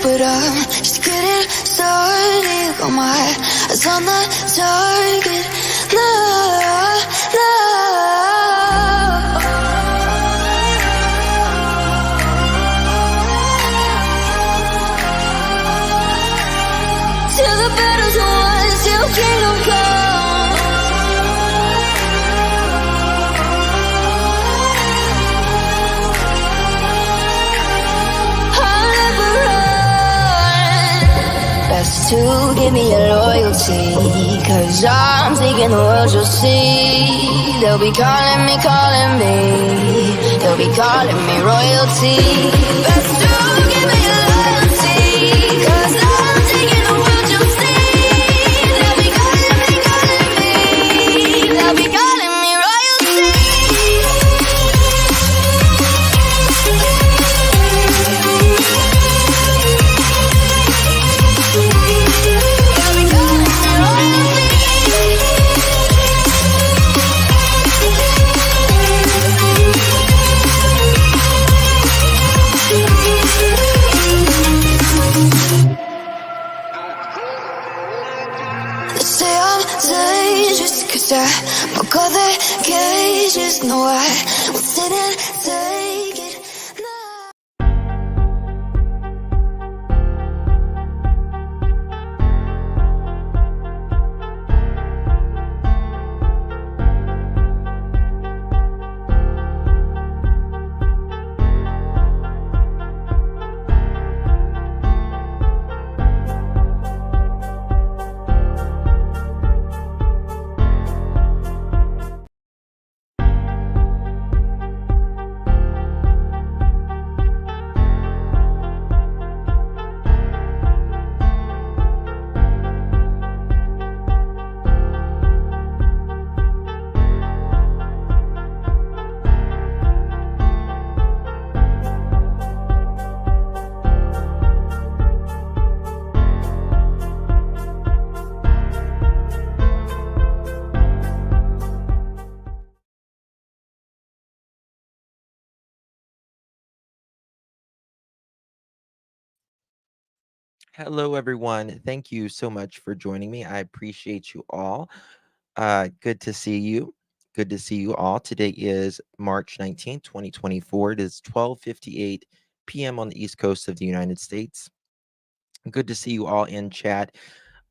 but I'm just getting started. Got my eyes on the target. No, no. Till the battle's won, till kingdom come. I'll never run. Best to give me your loyalty, 'cause I'm thinking the world you'll see. They'll be calling me, they'll be calling me royalty. Best to give me your loyalty, 'cause I'm thinking the world you'll see. They'll be calling me, they'll be calling me royalty. They say I'm dangerous 'cause I broke all the cages. No, I will sit and take it. No. Hello, everyone. Thank you so much for joining me. I appreciate you all. Good to see you. Good to see you all. Today is March 19th, 2024. It is 12:58 p.m. on the East Coast of the United States. Good to see you all in chat.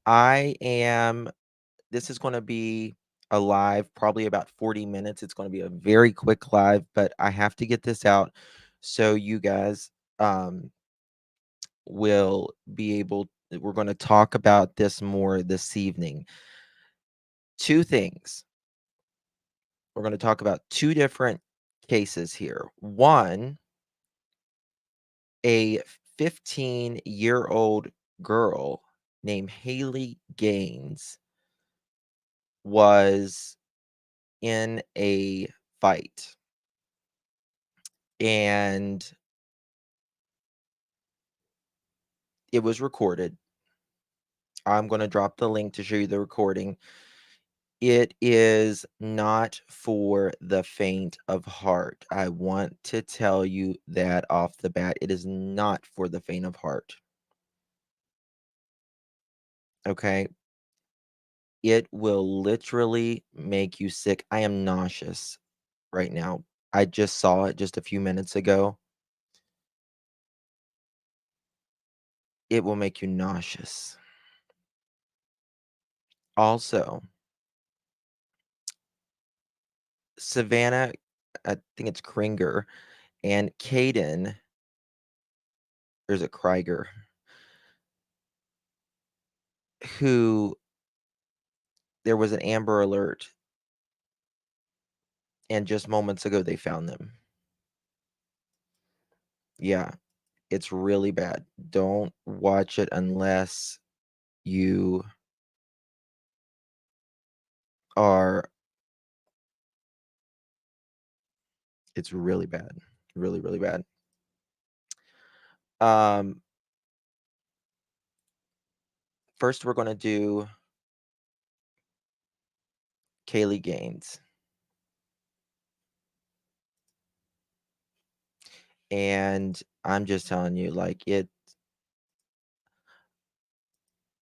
This is going to be a live, probably about 40 minutes. It's going to be a very quick live, but I have to get this out so you guys will be able we're going to talk about this more this evening. Two things. We're going to talk about two different cases here. One, a 15-year-old girl named Haley Gaines was in a fight, and it was recorded. I'm going to drop the link to show you the recording. It is not for the faint of heart. I want to tell you that off the bat. It is not for the faint of heart. Okay? It will literally make you sick. I am nauseous right now. I just saw it just a few minutes ago. It will make you nauseous. Also, Savannah, I think it's Kringer, and Kaiden, there's a Kriger, who there was an Amber Alert, and just moments ago they found them. Yeah, it's really bad. Don't watch it unless you are. It's really bad. Really, really bad. First, we're going to do Kaylee Gaines. And I'm just telling you, like,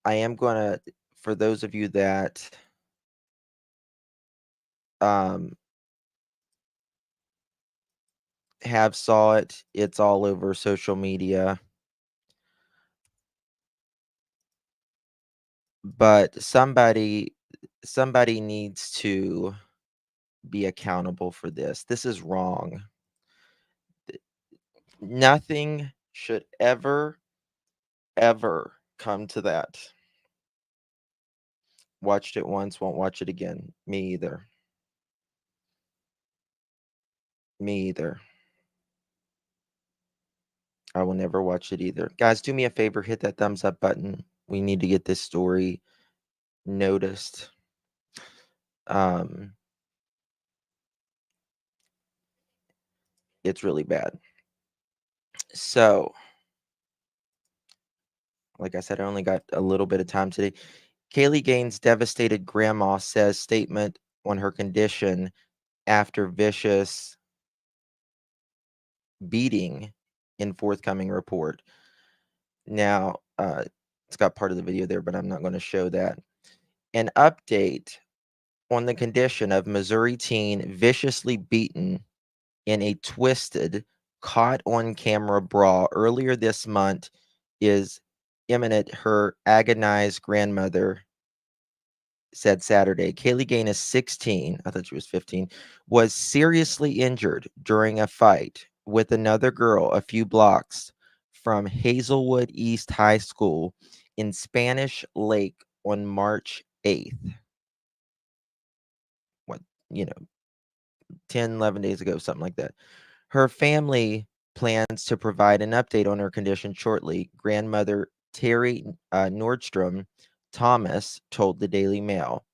I am gonna, for those of you that um, have saw it, it's all over social media. But somebody needs to be accountable for this. This is wrong. Nothing should ever come to that. Watched it once, won't watch it again. Me either. Me either. I will never watch it either. Guys, do me a favor, hit that thumbs up button. We need to get this story noticed. Um, it's really bad. So, like I said, I only got a little bit of time today. Kaylee Gaines' devastated grandma says statement on her condition after vicious beating in forthcoming report. Now, it's got part of the video there, but I'm not going to show that. An update on the condition of Missouri teen viciously beaten in a twisted, caught on camera brawl earlier this month is imminent, her agonized grandmother said Saturday. Kaylee Gaines, 16, I thought she was 15, was seriously injured during a fight with another girl a few blocks from Hazelwood East High School in Spanish Lake on March 8th. What, you know, 10, 11 days ago, something like that. Her family plans to provide an update on her condition shortly. Grandmother Terry Nordstrom Thomas told the Daily Mail.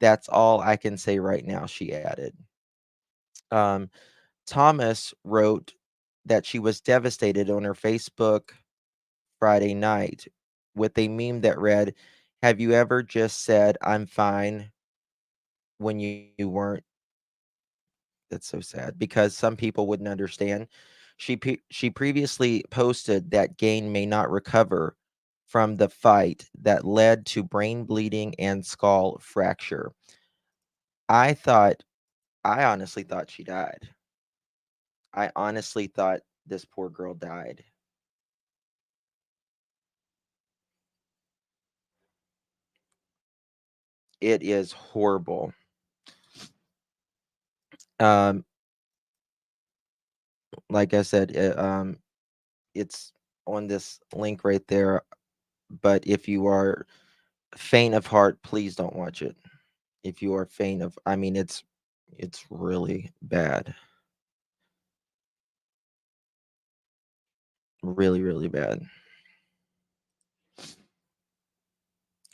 That's all I can say right now, she added. Um, Thomas wrote that she was devastated on her Facebook Friday night with a meme that read, "Have you ever just said, 'I'm fine' when you weren't?" That's so sad because some people wouldn't understand. She previously posted that Gain may not recover from the fight that led to brain bleeding and skull fracture. I thought I honestly thought she died. I honestly thought this poor girl died. It is horrible. Um, like I said, it's on this link right there. But if you are faint of heart, please don't watch it. If you are faint of, I mean, it's really bad, really, really bad.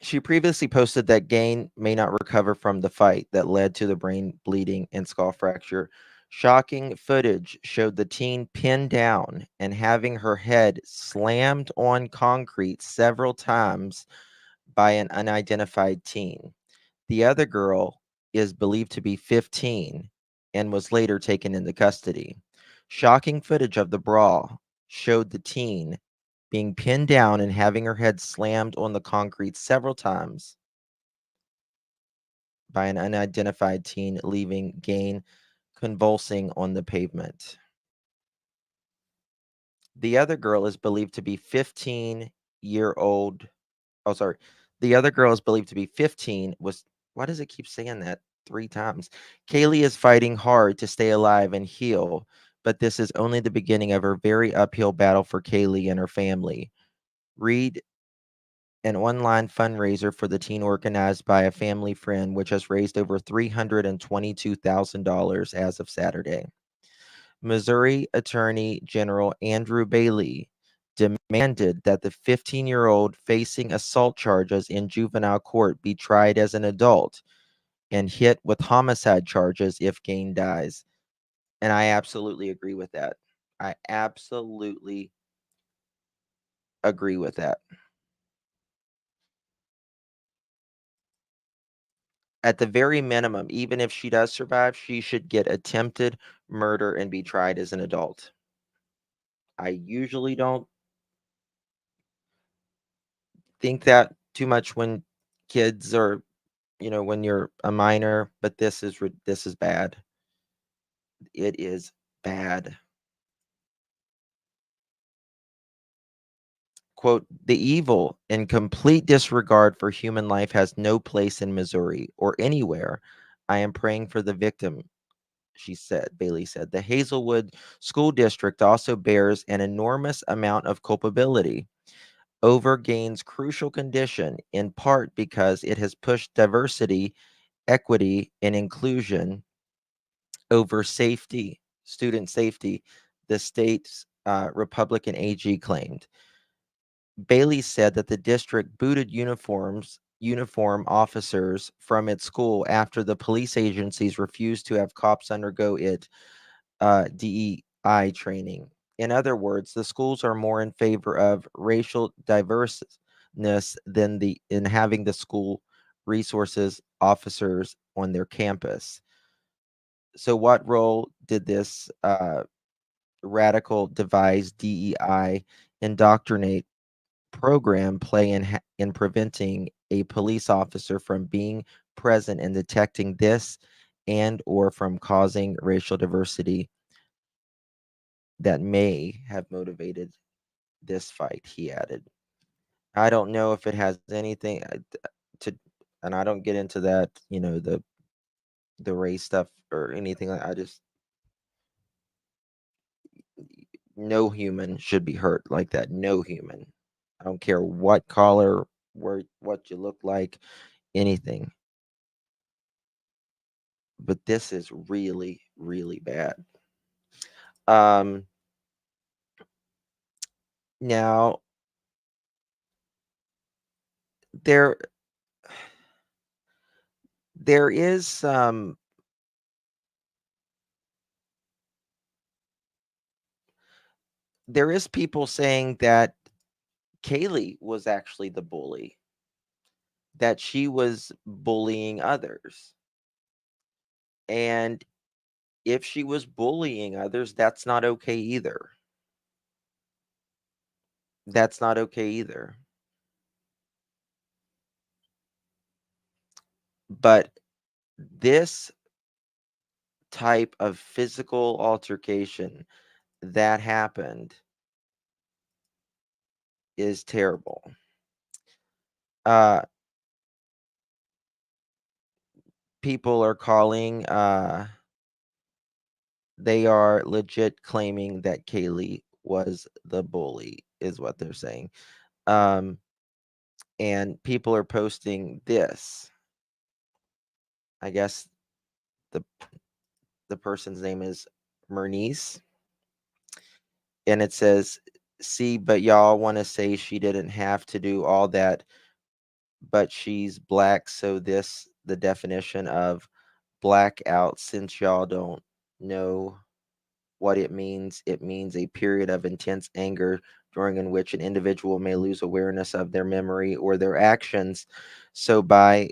She previously posted that Gain may not recover from the fight that led to the brain bleeding and skull fracture. Shocking footage showed the teen pinned down and having her head slammed on concrete several times by an unidentified teen. The other girl is believed to be 15 and was later taken into custody. Shocking footage of the brawl showed the teen being pinned down and having her head slammed on the concrete several times by an unidentified teen, leaving Gain convulsing on the pavement. The other girl is believed to be 15-year-old. Oh, sorry. The other girl is believed to be 15. Why does it keep saying that three times? Kaylee is fighting hard to stay alive and heal, but this is only the beginning of her very uphill battle for Kaylee and her family. Read an online fundraiser for the teen organized by a family friend, which has raised over $322,000 as of Saturday. Missouri Attorney General Andrew Bailey demanded that the 15-year-old facing assault charges in juvenile court be tried as an adult and hit with homicide charges if Gain dies. And I absolutely agree with that. I absolutely agree with that. At the very minimum, even if she does survive, she should get attempted murder and be tried as an adult. I usually don't think that too much when kids are, when you're a minor, but this is bad. It is bad. Quote, "The evil and complete disregard for human life has no place in Missouri or anywhere. I am praying for the victim," Bailey said. "The Hazelwood School District also bears an enormous amount of culpability over Gaines' crucial condition, in part because it has pushed diversity, equity, and inclusion over student safety," the state's Republican AG claimed. Bailey said that the district booted uniform officers from its school after the police agencies refused to have cops undergo DEI training. In other words, the schools are more in favor of racial diverseness than in having the school resources officers on their campus. So, what role did this radical devised DEI indoctrinate program play in preventing a police officer from being present and detecting this and or from causing racial diversity that may have motivated this fight, he added. I don't know if it has anything to, and I don't get into that, the race stuff or anything. I just, no human should be hurt like that. No human. I don't care what color, what you look like, anything. But this is really, really bad. Um, Now there there is people saying that Kaylee was actually the bully, that she was bullying others. And if she was bullying others, that's not okay either. That's not okay either. But this type of physical altercation that happened is terrible. Uh, People are calling, they are legit claiming that Kaylee was the bully, is what they're saying. Um, and people are posting this. I guess the the person's name is Mernice, and it says, "See, but y'all want to say she didn't have to do all that, but she's black, so this the definition of blackout, since y'all don't know what it means. It means a period of intense anger during in which an individual may lose awareness of their memory or their actions. So by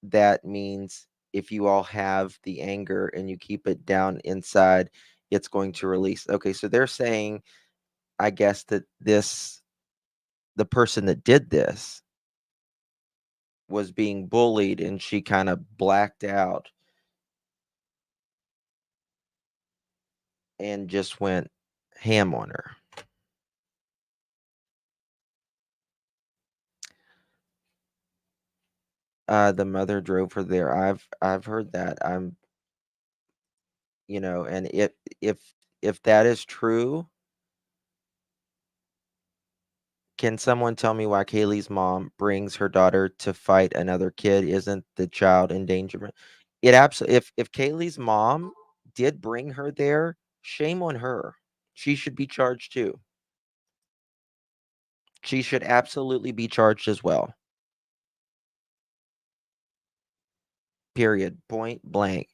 that means if you all have the anger and you keep it down inside, it's going to release." Okay, so they're saying, I guess, that the person that did this was being bullied and she kind of blacked out and just went ham on her. The mother drove her there. I've heard that. And if that is true, can someone tell me why Kaylee's mom brings her daughter to fight another kid? Isn't the child endangerment? It absolutely. If Kaylee's mom did bring her there, shame on her. She should be charged too. She should absolutely be charged as well. Period. Point blank.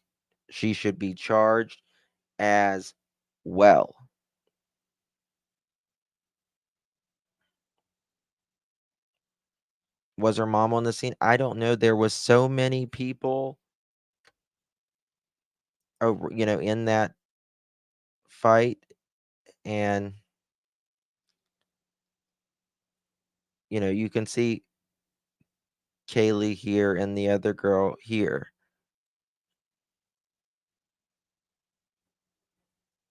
She should be charged as well. Was her mom on the scene? I don't know. There was so many people, in that fight, and you can see Kaylee here and the other girl here.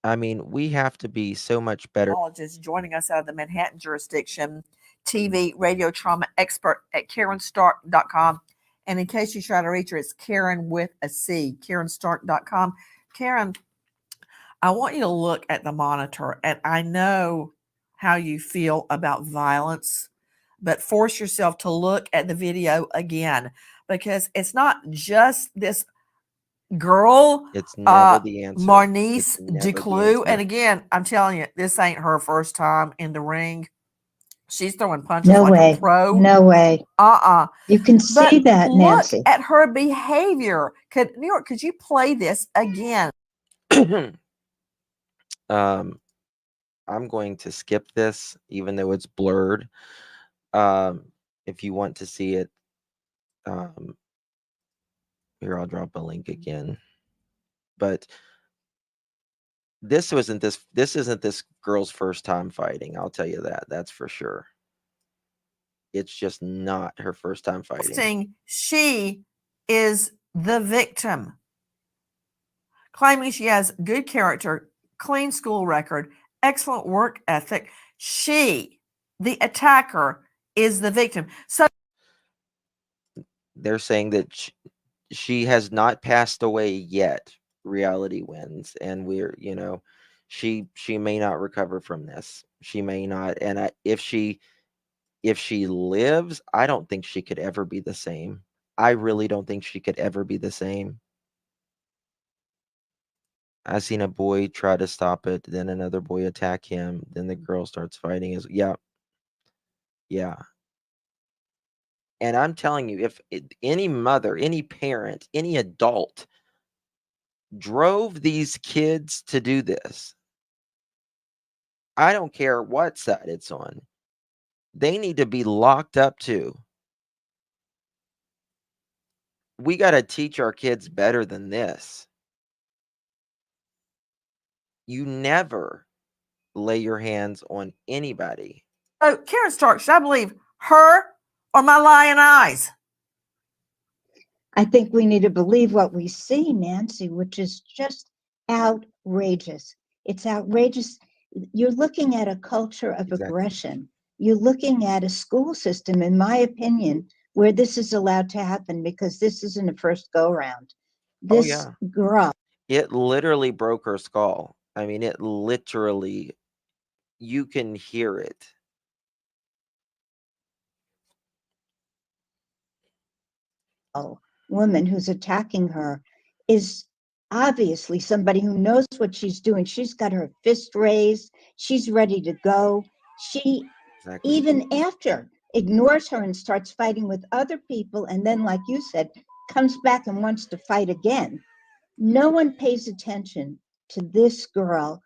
I mean, we have to be so much better. Just joining us out of the Manhattan jurisdiction, TV radio trauma expert at KarenStark.com. And in case you try to reach her, it's Karen with a C, KarenStark.com. Karen, I want you to look at the monitor, and I know how you feel about violence, but force yourself to look at the video again, because it's not just this girl, It's never the answer. Marnice It's never the Declue. answer. And again, I'm telling you, this ain't her first time in the ring. She's throwing punches No like way. a pro. No way. You can But see that, look Nancy. at her behavior. New York, could you play this again? I'm going to skip this, even though it's blurred. If you want to see it, here, I'll drop a link again. But this isn't this girl's first time fighting. I'll tell you that. That's for sure. It's just not her first time fighting. She is the victim, claiming she has good character, clean school record, excellent work ethic. She, the attacker, is the victim. So they're saying that she has not passed away yet. Reality wins, and she may not recover from this. She may not, and if she lives, I don't think she could ever be the same. I really don't think she could ever be the same. I seen a boy try to stop it, then another boy attack him, then the girl starts fighting. Yeah. And I'm telling you, if any mother, any parent, any adult drove these kids to do this, I don't care what side it's on, they need to be locked up too. We got to teach our kids better than this. You never lay your hands on anybody. Oh, Karen Stark, should I believe her or my lying eyes? I think we need to believe what we see, Nancy, which is just outrageous. It's outrageous. You're looking at a culture of aggression. You're looking at a school system, in my opinion, where this is allowed to happen, because this isn't a first go round. This girl, it literally broke her skull. I mean, it literally, you can hear it. Woman who's attacking her is obviously somebody who knows what she's doing. She's got her fist raised. She's ready to go. She, even after, ignores her and starts fighting with other people, and then, like you said, comes back and wants to fight again. No one pays attention to this girl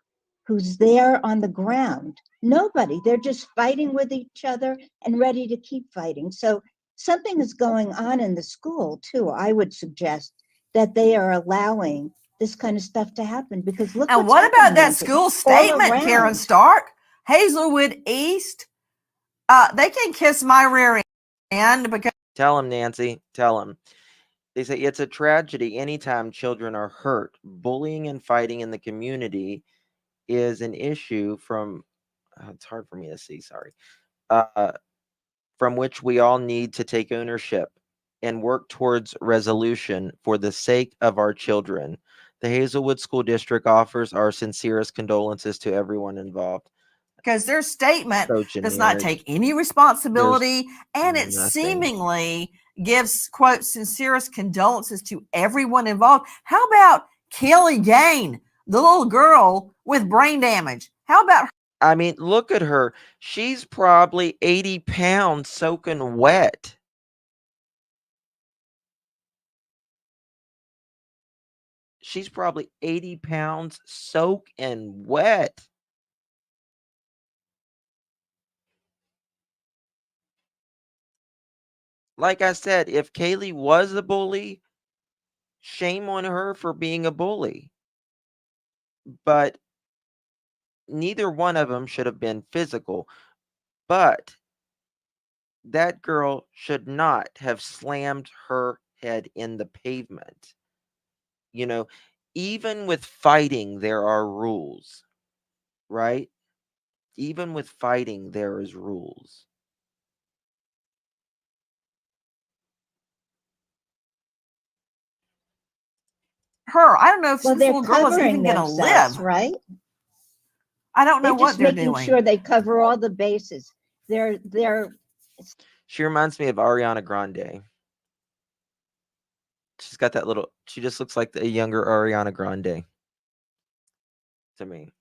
who's there on the ground. Nobody. They're just fighting with each other and ready to keep fighting. So something is going on in the school too. I would suggest that they are allowing this kind of stuff to happen, because look. And what about that school statement, Karen Stark? Hazelwood East, they can kiss my rear end, because tell them, Nancy, tell them. They say it's a tragedy anytime children are hurt. Bullying and fighting in the community is an issue it's hard for me to see, sorry. From which we all need to take ownership and work towards resolution for the sake of our children. The Hazelwood School District offers our sincerest condolences to everyone involved. Because their statement does not take any responsibility, and it seemingly gives, quote, sincerest condolences to everyone involved. How about Kaylee Gain, the little girl with brain damage? How about her? I mean, look at her. She's probably 80 pounds soaking wet. She's probably 80 pounds soaking wet. Like I said, if Kaylee was a bully, shame on her for being a bully. But neither one of them should have been physical. But That girl should not have slammed her head in the pavement. You know, even with fighting, there are rules, right? Even with fighting, there is rules. I don't know if Well, this they're little girl is even covering going to themselves, live. right? I don't know They're what just they're making doing. sure they cover all the bases. They're She reminds me of Ariana Grande. She's got that little, she just looks like a younger Ariana Grande to me.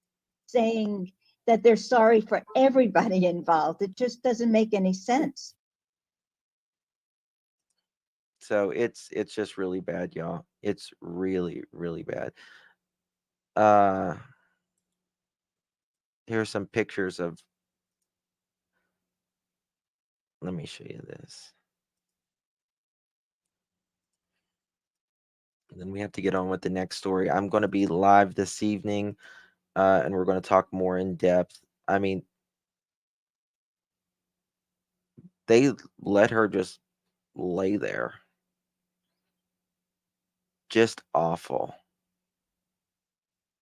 saying that they're sorry for everybody involved. It just doesn't make any sense. So it's just really bad, y'all. It's really, really bad. Here's some pictures of, let me show you this. And then we have to get on with the next story. I'm going to be live this evening, and we're going to talk more in depth. I mean, they let her just lay there. Just awful.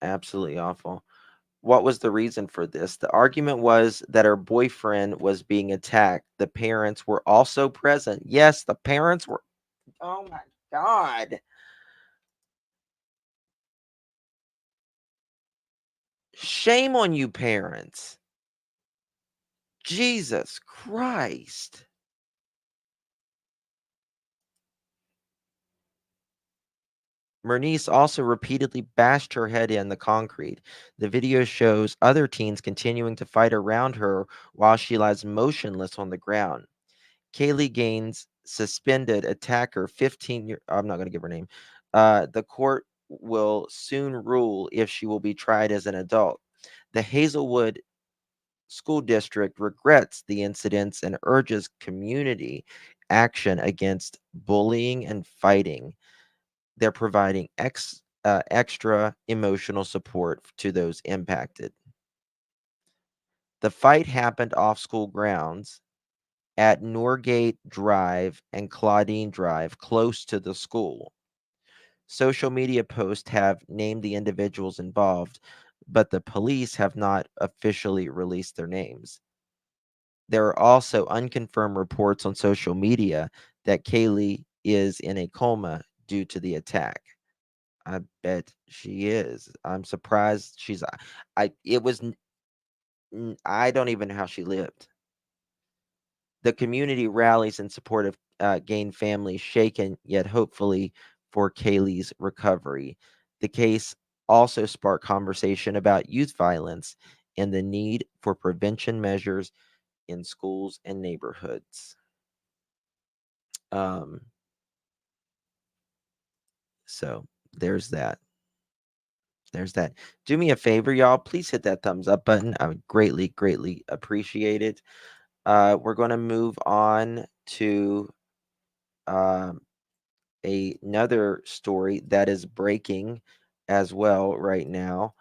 Absolutely awful. What was the reason for this? The argument was that her boyfriend was being attacked. The parents were also present. Yes, the parents were. Oh my God. Shame on you, parents. Jesus Christ. Mernice also repeatedly bashed her head in the concrete. The video shows other teens continuing to fight around her while she lies motionless on the ground. Kaylee Gaines, suspended attacker, 15 year. I'm not going to give her name. The court will soon rule if she will be tried as an adult. The Hazelwood School District regrets the incidents and urges community action against bullying and fighting. They're providing extra emotional support to those impacted. The fight happened off school grounds at Norgate Drive and Claudine Drive, close to the school. Social media posts have named the individuals involved, but the police have not officially released their names. There are also unconfirmed reports on social media that Kaylee is in a coma due to the attack. I bet she is. I'm surprised she's. It was. I don't even know how she lived. The community rallies in support of Gain families shaken yet hopefully for Kaylee's recovery. The case also sparked conversation about youth violence and the need for prevention measures in schools and neighborhoods. So there's that. There's that. Do me a favor, y'all. Please hit that thumbs up button. I would greatly, greatly appreciate it. We're going to move on to another story that is breaking as well right now.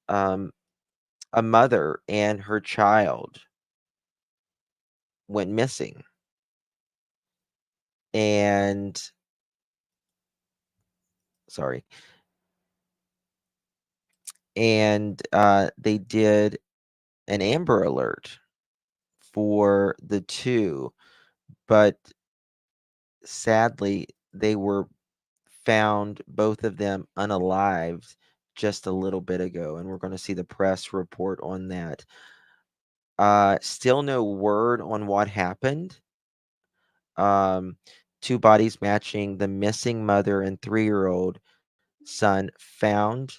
A mother and her child went missing. And sorry. And they did an Amber Alert for the two, but sadly, they were found, both of them, unalived just a little bit ago, and we're going to see the press report on that. Still no word on what happened. Two bodies matching the missing mother and 3-year-old son found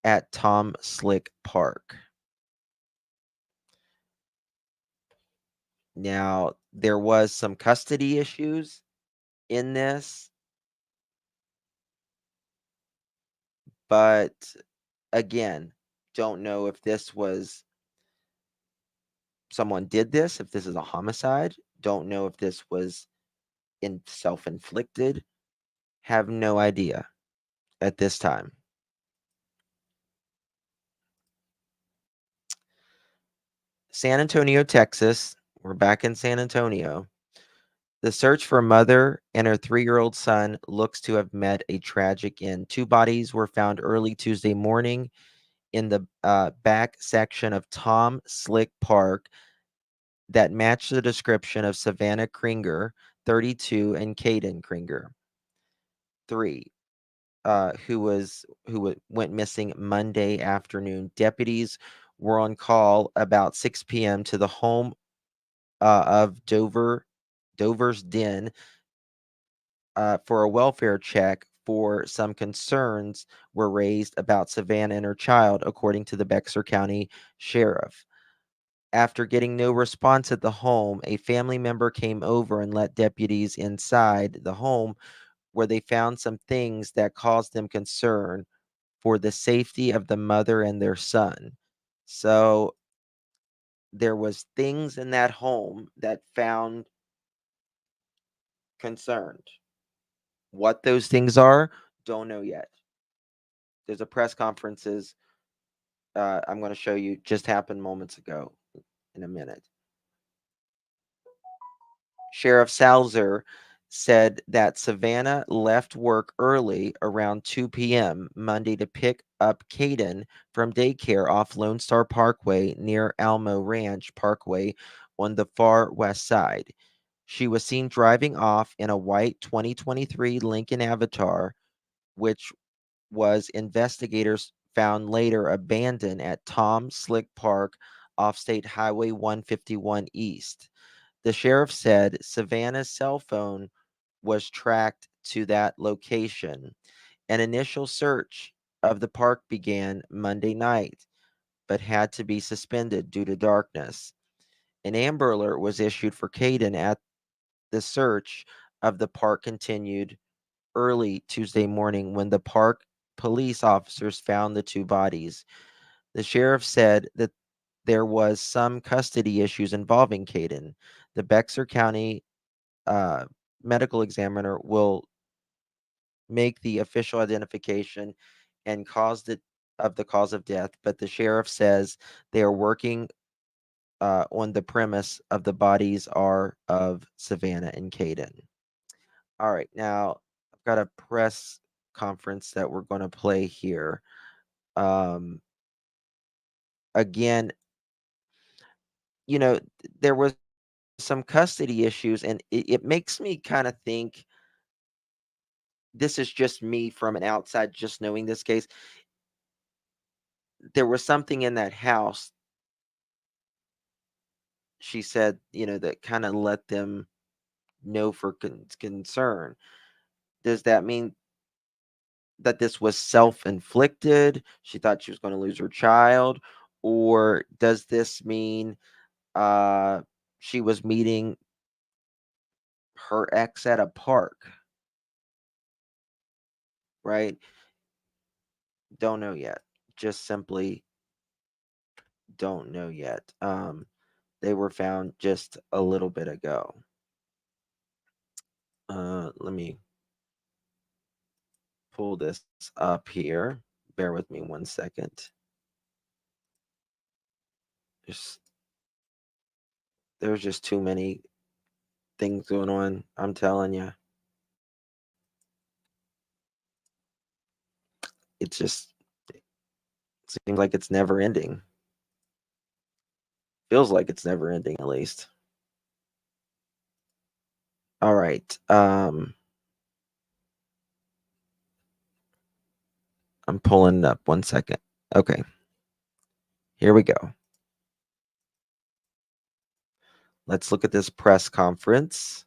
at Tom Slick Park. Now, there was some custody issues in this, but again, don't know if this was someone did this, if this is a homicide. Don't know if this was self-inflicted. Have no idea at this time. San Antonio, Texas. We're back in San Antonio. The search for a mother and her 3-year-old son looks to have met a tragic end. 2 bodies were found early Tuesday morning in the back section of Tom Slick Park that matched the description of Savannah Kriger, 32, and Kaiden Kriger, 3, who went missing Monday afternoon. Deputies were on call about 6 p.m. to the home of Dover's Den for a welfare check, for some concerns were raised about Savannah and her child, according to the Bexar County Sheriff. After getting no response at the home, a family member came over and let deputies inside the home, where they found some things that caused them concern for the safety of the mother and their son. So there was things in that home that found concerned. What those things are, don't know yet. There's a press conferences I'm going to show you just happened moments ago in a minute. Sheriff Salzer said that Savannah left work early around 2 p.m. Monday to pick up Kaiden from daycare off Lone Star Parkway near Alamo Ranch Parkway on the far west side. She was seen driving off in a white 2023 Lincoln Avatar, which was investigators found later abandoned at Tom Slick Park off State Highway 151 East. The sheriff said Savannah's cell phone was tracked to that location. An initial search of the park began Monday night, but had to be suspended due to darkness. An Amber Alert was issued for Kaiden at the search of the park continued early Tuesday morning when the park police officers found the 2 bodies. The sheriff said that there was some custody issues involving Kaiden. The Bexar County medical examiner will make the official identification and of the cause of death, but the sheriff says they are working on the premise of the bodies are of Savannah and Kaiden. All right, now I've got a press conference that we're going to play here. Again, there was some custody issues, and it makes me kind of think, this is just me from an outside, just knowing this case. There was something in that house, she said, that kind of let them know for concern. Does that mean that this was self-inflicted? She thought she was going to lose her child? Or does this mean she was meeting her ex at a park? Right? Don't know yet. Just simply don't know yet. They were found just a little bit ago. Let me pull this up here. Bear with me 1 second. There's just too many things going on, I'm telling you. It just seems like it's never ending. Feels like it's never ending, at least. All right. I'm pulling it up 1 second. Okay. Here we go. Let's look at this press conference.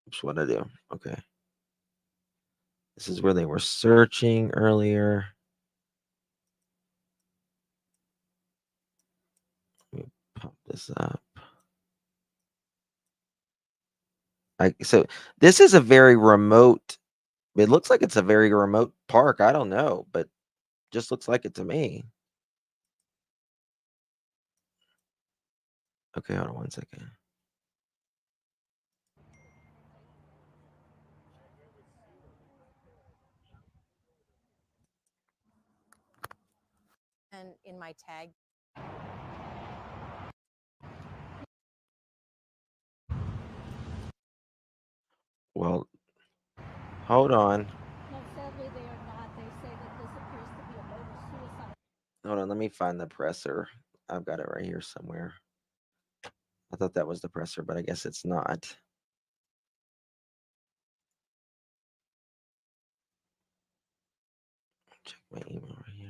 Oops, what did I do? Okay. This is where they were searching earlier. Let me pop this up. So this is a very remote, it looks like it's a very remote park. I don't know, but just looks like it to me. Okay, hold on 1 second. weapon in my tag. Well, hold on. No, sadly they are not. They say that this appears to be a murder-suicide. Hold on, let me find the presser. I've got it right here somewhere. I thought that was the presser, but I guess it's not. Check my email right here.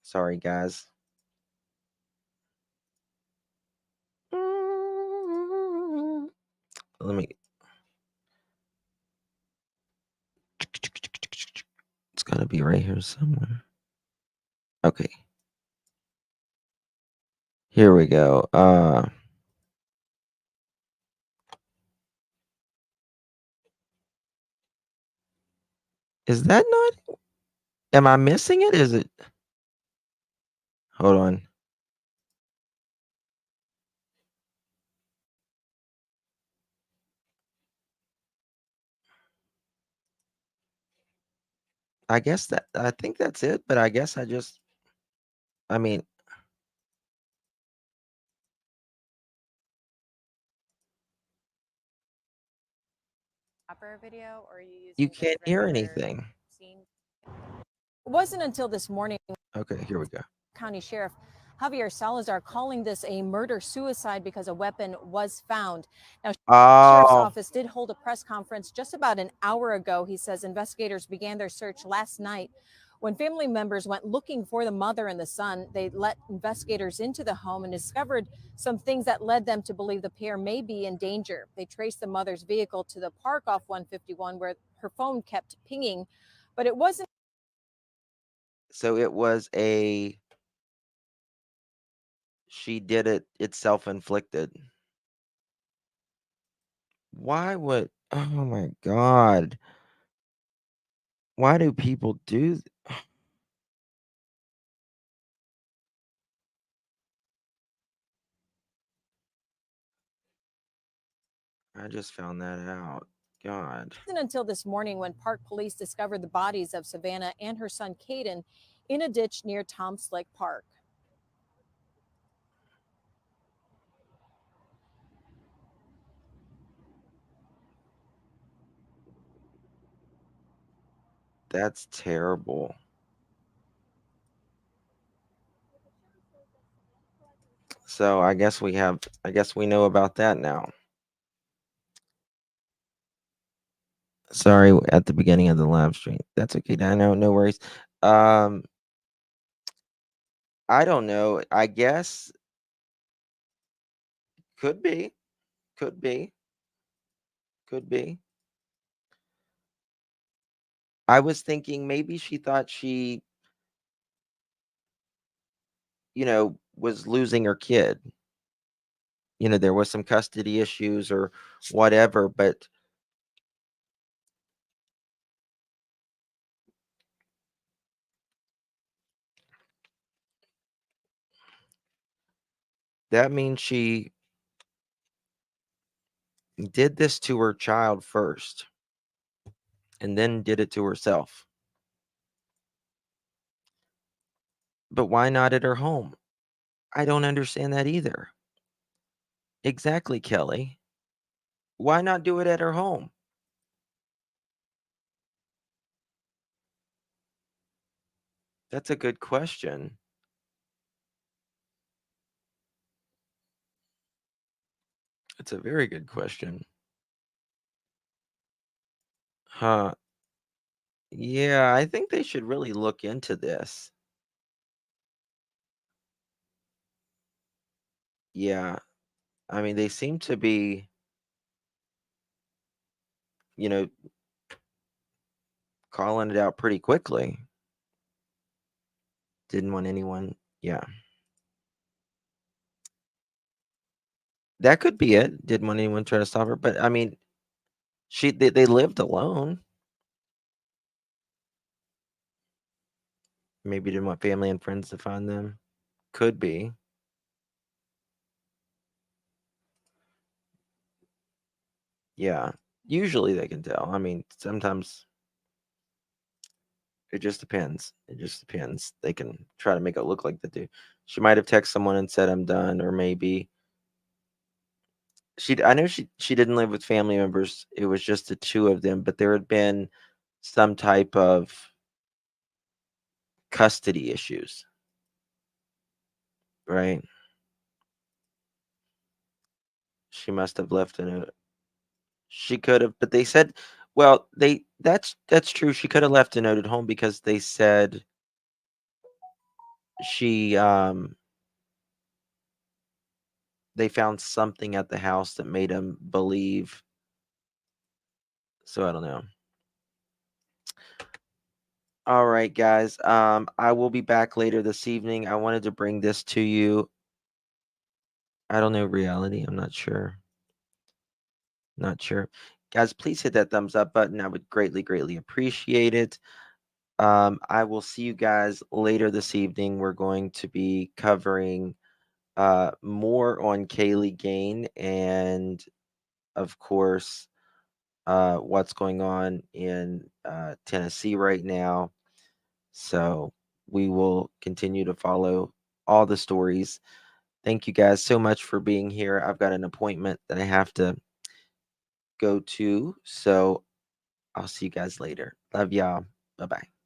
Sorry, guys. Let me. It's got to be right here somewhere. Okay. Here we go. Is that not? Am I missing it? Is it? Hold on. I think that's it, but I guess I mean, Video, or are you using you just can't hear regular anything. scene? It wasn't until this morning Okay, here we go. County Sheriff Javier Salazar calling this a murder-suicide because a weapon was found. Now, Sheriff's Oh, office did hold a press conference just about an hour ago. He says investigators began their search last night. When family members went looking for the mother and the son, they let investigators into the home and discovered some things that led them to believe the pair may be in danger. They traced the mother's vehicle to the park off 151 where her phone kept pinging, but it wasn't. so she did it. It's self-inflicted. Why would? Oh my God. Why do people do? I just found that out. God. Wasn't until this morning when park police discovered the bodies of Savannah and her son Kaiden in a ditch near Tom Slick Park. That's terrible. So I guess we know about that now. Sorry at the beginning of the live stream. That's okay. I know, no worries. I don't know. I guess could be, could be, could be. I was thinking maybe she thought she, was losing her kid. There was some custody issues or whatever, but that means she did this to her child first and then did it to herself. But why not at her home? I don't understand that either. Exactly, Kelly. Why not do it at her home? That's a good question. It's a very good question. Huh. Yeah, I think they should really look into this. Yeah. I mean, they seem to be, you know, calling it out pretty quickly. Didn't want anyone. Yeah. That could be it. Didn't want anyone try to stop her. But I mean, they lived alone. Maybe didn't want family and friends to find them. Could be. Yeah. Usually they can tell. I mean, sometimes It just depends. It just depends. They can try to make it look like they do. She might have texted someone and said, "I'm done," or maybe I know she didn't live with family members. It was just the two of them, but there had been some type of custody issues, right? She must have left a note. She could have, but they said, well, that's true. She could have left a note at home because they said she they found something at the house that made them believe. So I don't know. All right, guys. I will be back later this evening. I wanted to bring this to you. I don't know reality. I'm not sure. Not sure. Guys, please hit that thumbs up button. I would greatly, greatly appreciate it. I will see you guys later this evening. We're going to be covering more on Kaylee Gain and, of course, what's going on in Tennessee right now. So we will continue to follow all the stories. Thank you guys so much for being here. I've got an appointment that I have to go to. So I'll see you guys later. Love y'all. Bye bye.